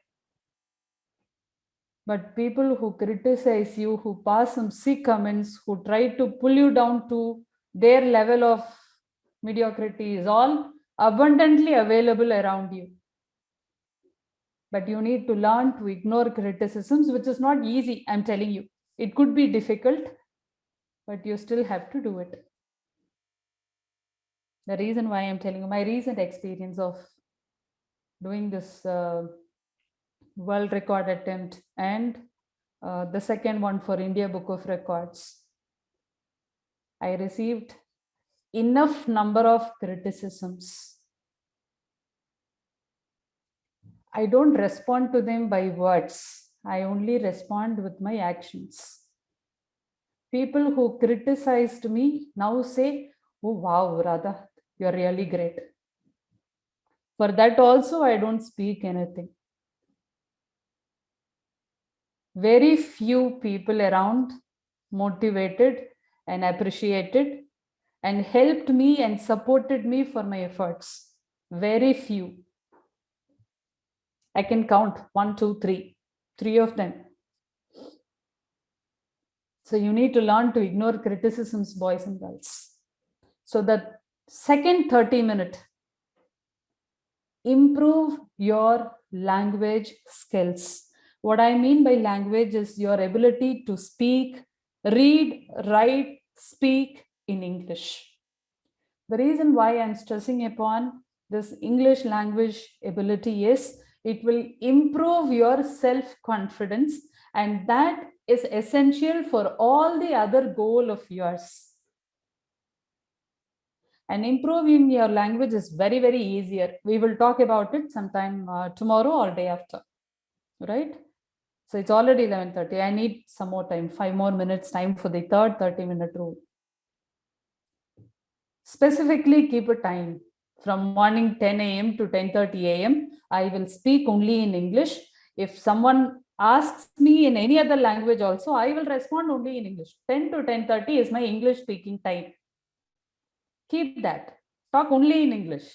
But people who criticize you, who pass some sick comments, who try to pull you down to their level of mediocrity is all abundantly available around you. But you need to learn to ignore criticisms, which is not easy, I'm telling you. It could be difficult, but you still have to do it. The reason why I'm telling you, my recent experience of doing this world record attempt and the second one for India Book of Records, I received enough number of criticisms. I don't respond to them by words. I only respond with my actions. People who criticized me now say, oh, wow, Radha, you're really great. For that also, I don't speak anything. Very few people around motivated and appreciated and helped me and supported me for my efforts. Very few. I can count 1, 2, 3. 3 of them. So you need to learn to ignore criticisms, boys and girls. So the second 30-minute, improve your language skills. What I mean by language is your ability to speak, read, write, speak in English. The reason why I'm stressing upon this English language ability is it will improve your self-confidence, and that is essential for all the other goal of yours. And improving your language is very, very easier. We will talk about it sometime tomorrow or day after, right? So it's already 11:30. I need some more time, 5 more minutes time for the third 30-minute rule. Specifically keep a time from morning 10 a.m. to 10:30 a.m. I will speak only in English. If someone asks me in any other language also, I will respond only in English. 10 to 10:30 is my English speaking time. Keep that. Talk only in English.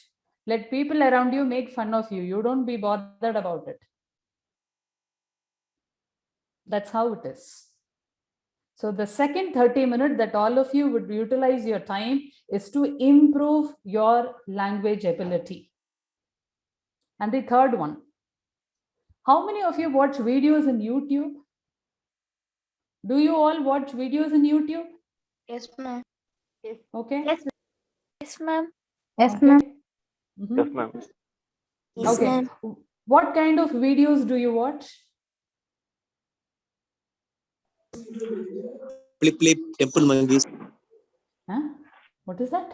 Let people around you make fun of you. You don't be bothered about it. That's how it is. So the second 30-minute that all of you would utilize your time is to improve your language ability. And the third one, how many of you watch videos in YouTube? Do you all watch videos in YouTube? Yes, ma'am. Okay. Yes, Yes, ma'am. yes, Okay. ma'am. Mhm. Yes, ma'am. Yes, Okay. ma'am. What kind of videos do you watch? Play Temple Monkeys. Huh? What is that?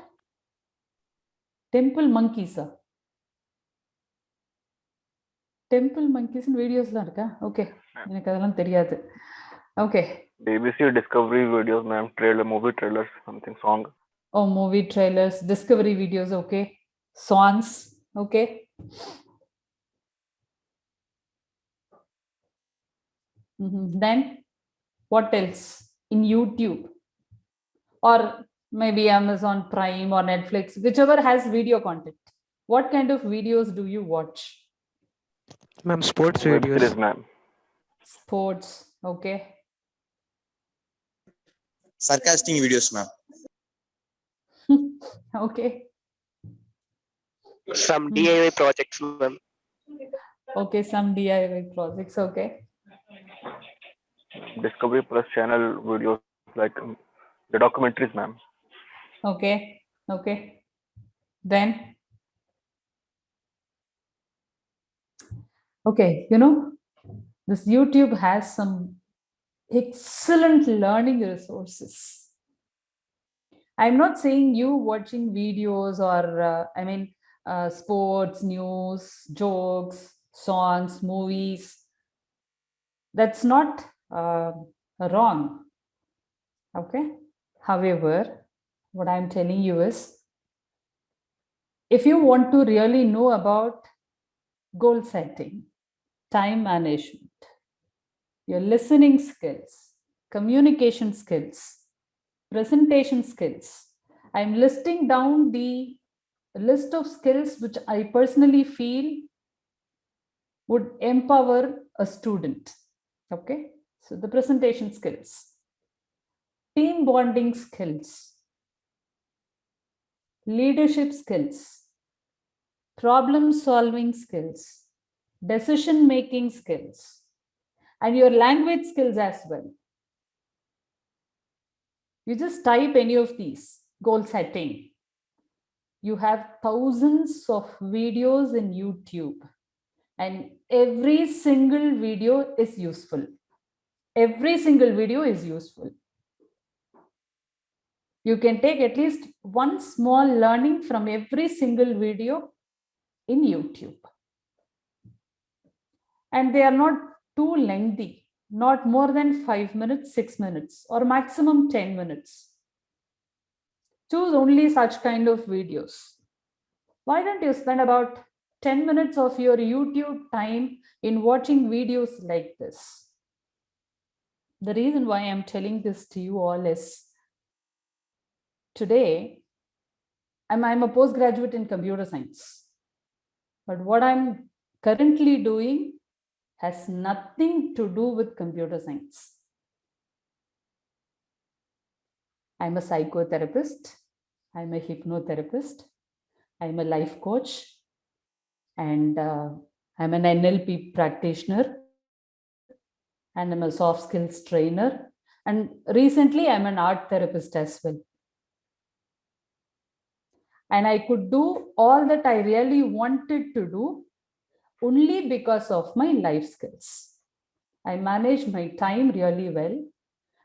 Temple monkeys, sir. Temple monkeys in videos la irukka? Okay. எனக்கு அதெல்லாம் தெரியாது. Okay. BBC Discovery videos, ma'am. Movie trailers, something song. Oh, movie trailers, discovery videos, okay. Songs, okay. Then what else? In YouTube or maybe Amazon Prime or Netflix, whichever has video content. What kind of videos do you watch? Ma'am, sports Web videos. series, ma'am. Sports, okay. Sarcastic videos, ma'am. Okay. Some DIY projects, ma'am. Okay, some DIY projects, okay. Discovery Plus channel videos like the documentaries, ma'am. Okay, okay. Then, okay, you know, this YouTube has some excellent learning resources. I'm not saying you watching videos or, sports, news, jokes, songs, movies. That's not wrong. Okay. However, what I'm telling you is, if you want to really know about goal setting, time management, your listening skills, communication skills, presentation skills, I'm listing down the list of skills which I personally feel would empower a student. Okay. So the presentation skills, team bonding skills, leadership skills, problem solving skills, decision making skills, and your language skills as well. You just type any of these, goal setting. You have thousands of videos in YouTube, and every single video is useful. Every single video is useful. You can take at least one small learning from every single video in YouTube. And they are not too lengthy. not more than 5 minutes, 6 minutes, or maximum 10 minutes. Choose only such kind of videos. Why don't you spend about 10 minutes of your YouTube time in watching videos like this? The reason why I'm telling this to you all is today, I'm a postgraduate in computer science. But what I'm currently doing has nothing to do with computer science. I'm a psychotherapist. I'm a hypnotherapist. I'm a life coach. And I'm an NLP practitioner. And I'm a soft skills trainer. And recently, I'm an art therapist as well. And I could do all that I really wanted to do only because of my life skills. I manage my time really well.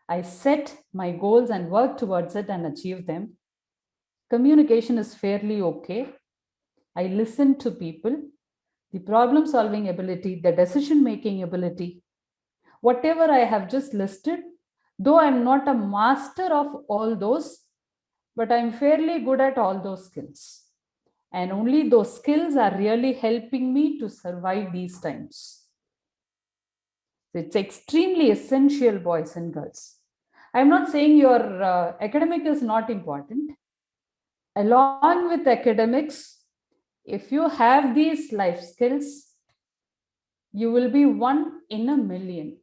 I set my goals and work towards it and achieve them. Communication is fairly okay. I listen to people. The problem solving ability, the decision making ability, whatever I have just listed, though I'm not a master of all those, but I'm fairly good at all those skills. And only those skills are really helping me to survive these times. It's extremely essential, boys and girls. I'm not saying your academic is not important. Along with academics, if you have these life skills, you will be one in a million.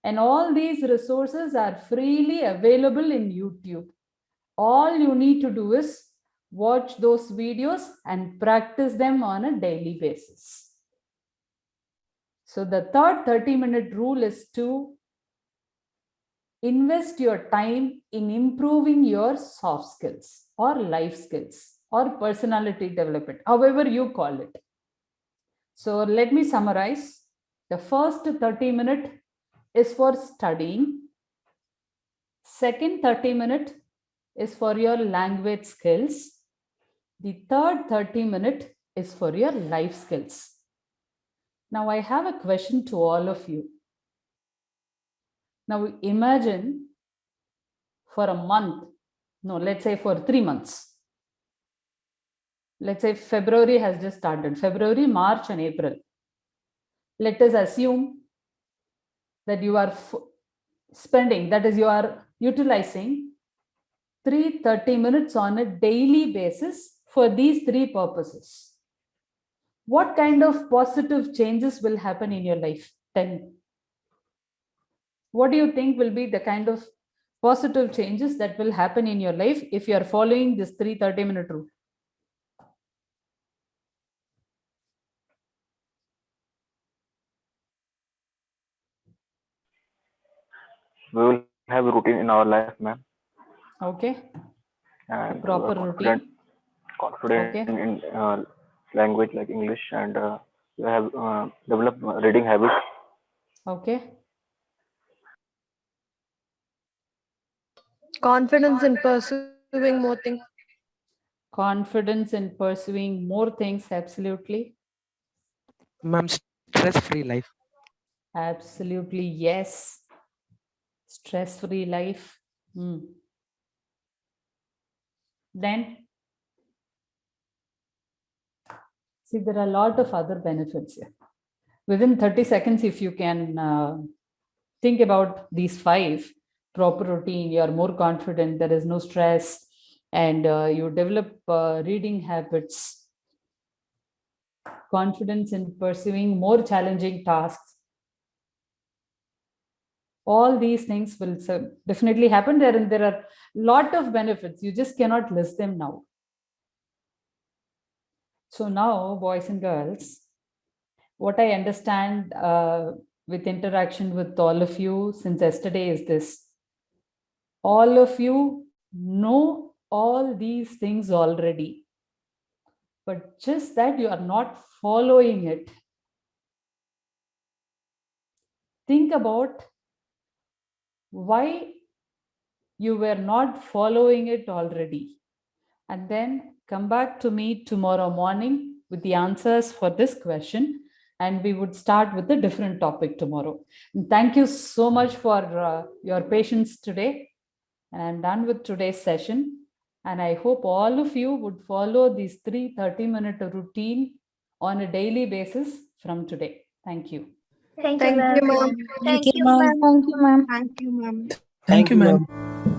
And all these resources are freely available in YouTube. All you need to do is watch those videos and practice them on a daily basis. So the third 30-minute rule is to invest your time in improving your soft skills or life skills or personality development, however you call it. So let me summarize. The first 30-minute is for studying. Second 30-minute is for your language skills. The third 30-minute is for your life skills. Now I have a question to all of you. Now imagine for a month, no, let's say for 3 months. Let's say February has just started, February, March and April. Let us assume that you are spending, that is you are utilizing 30 minutes on a daily basis for these 3 purposes. What kind of positive changes will happen in your life? 10. What do you think will be the kind of positive changes that will happen in your life if you are following this 30-minute rule? We will have a routine in our life, ma'am. Okay. And Proper routine. Confident Okay. in language like English, and we have developed reading habits. Okay. Confidence in pursuing more things. Confidence in pursuing more things, absolutely. Ma'am, stress-free life. Absolutely, yes. Stress-free life. Then, see, there are a lot of other benefits here. Within 30 seconds, if you can think about these 5, proper routine, you are more confident, there is no stress, and you develop reading habits, confidence in pursuing more challenging tasks. All these things will definitely happen there, and there are a lot of benefits. You just cannot list them now. So now, boys and girls, what I understand with interaction with all of you since yesterday is this. All of you know all these things already, but just that you are not following it. Think about why you were not following it already, and then come back to me tomorrow morning with the answers for this question. and we would start with a different topic tomorrow. Thank you so much for your patience today. And I'm done with today's session. And I hope all of you would follow these 3 30-minute routine on a daily basis from today. Thank you. Thank Thank you, ma'am. Thank you, ma'am. Thank you, ma'am. Thank you, ma'am. Thank you, ma'am.